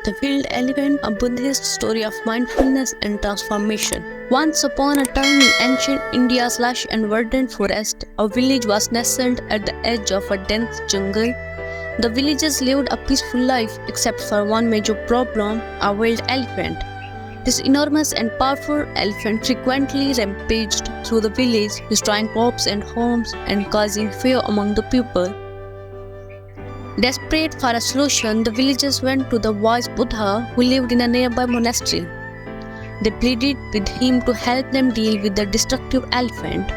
The Wheeled Elephant, a Buddhist story of mindfulness and transformation. Once upon a time in ancient India's lush and verdant forest, a village was nestled at the edge of a dense jungle. The villagers lived a peaceful life except for one major problem, a wild elephant. This enormous and powerful elephant frequently rampaged through the village, destroying crops and homes and causing fear among the people. Desperate for a solution, the villagers went to the wise Buddha who lived in a nearby monastery. They pleaded with him to help them deal with the destructive elephant.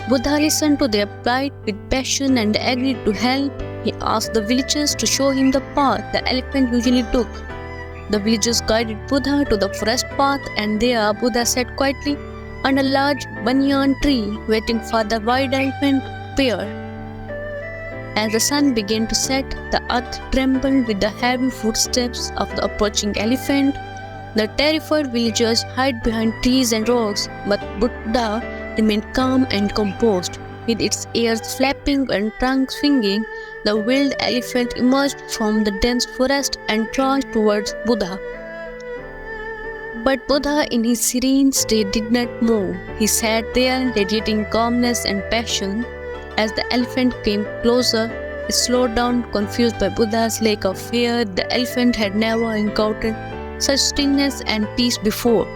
Buddha listened to their plight with passion and agreed to help. He asked the villagers to show him the path the elephant usually took. The villagers guided Buddha to the forest path, and there Buddha sat quietly under a large banyan tree, waiting for the wild elephant to appear. As the sun began to set, the earth trembled with the heavy footsteps of the approaching elephant. The terrified villagers hid behind trees and rocks, but Buddha remained calm and composed. With its ears flapping and trunk swinging, the wild elephant emerged from the dense forest and charged towards Buddha. But Buddha, in his serene state, did not move. He sat there, radiating calmness and passion. As the elephant came closer, it slowed down, confused by Buddha's lack of fear. The elephant had never encountered such stillness and peace before.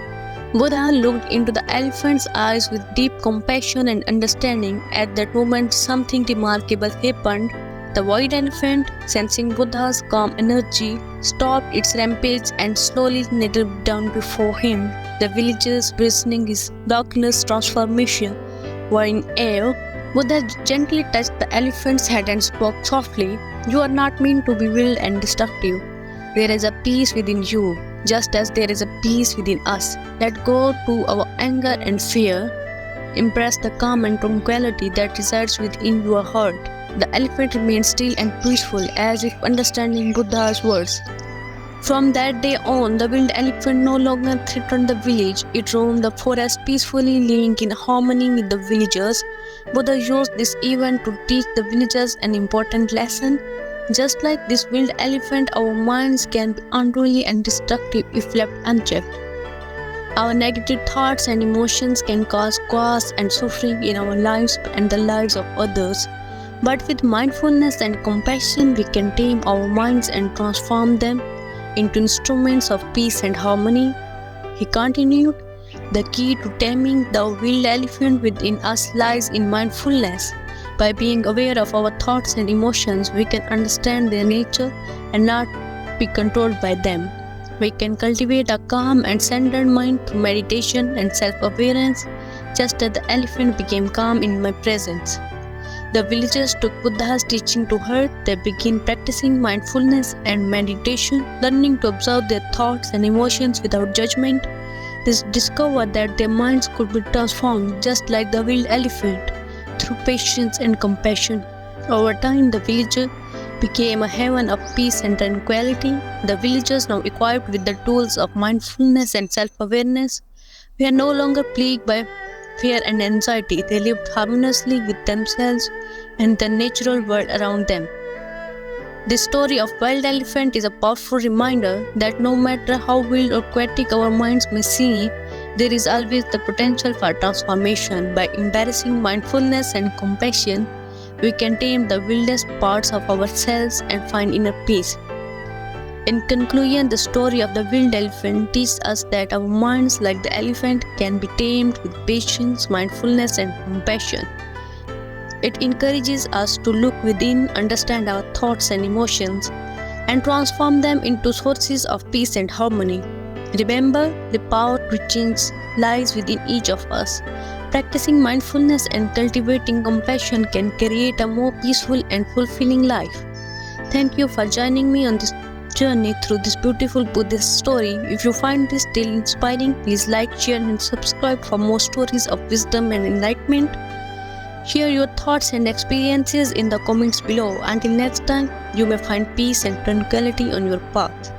Buddha looked into the elephant's eyes with deep compassion and understanding. At that moment, something remarkable happened. The white elephant, sensing Buddha's calm energy, stopped its rampage and slowly knelt down before him. The villagers, witnessing his miraculous transformation, were in awe. Buddha gently touched the elephant's head and spoke softly, "You are not meant to be wild and destructive. There is a peace within you, just as there is a peace within us. Let go to our anger and fear. Embrace the calm and tranquility that resides within your heart." The elephant remained still and peaceful, as if understanding Buddha's words. From that day on, the wild elephant no longer threatened the village. It roamed the forest peacefully, living in harmony with the villagers. Buddha used this event to teach the villagers an important lesson. Just like this wild elephant, our minds can be unruly and destructive if left unchecked. Our negative thoughts and emotions can cause chaos and suffering in our lives and the lives of others. But with mindfulness and compassion, we can tame our minds and transform them into instruments of peace and harmony. He continued, "The key to taming the wild elephant within us lies in mindfulness. By being aware of our thoughts and emotions, we can understand their nature and not be controlled by them. We can cultivate a calm and centered mind through meditation and self-awareness, just as the elephant became calm in my presence." The villagers took Buddha's teaching to heart. They began practicing mindfulness and meditation, learning to observe their thoughts and emotions without judgment. They discovered that their minds could be transformed just like the wild elephant, through patience and compassion. Over time, the village became a haven of peace and tranquility. The villagers, now equipped with the tools of mindfulness and self-awareness, were no longer plagued by fear and anxiety. They lived harmoniously with themselves and the natural world around them. The story of wild elephant is a powerful reminder that no matter how wild or aquatic our minds may seem, there is always the potential for transformation. By embracing mindfulness and compassion, we can tame the wildest parts of ourselves and find inner peace. In conclusion, the story of the wild elephant teaches us that our minds, like the elephant, can be tamed with patience, mindfulness, and compassion. It encourages us to look within, understand our thoughts and emotions, and transform them into sources of peace and harmony. Remember, the power to change lies within each of us. Practicing mindfulness and cultivating compassion can create a more peaceful and fulfilling life. Thank you for joining me on this journey through this beautiful Buddhist story. If you find this tale inspiring, please like, share, and subscribe for more stories of wisdom and enlightenment. Share your thoughts and experiences in the comments below. Until next time, you may find peace and tranquility on your path.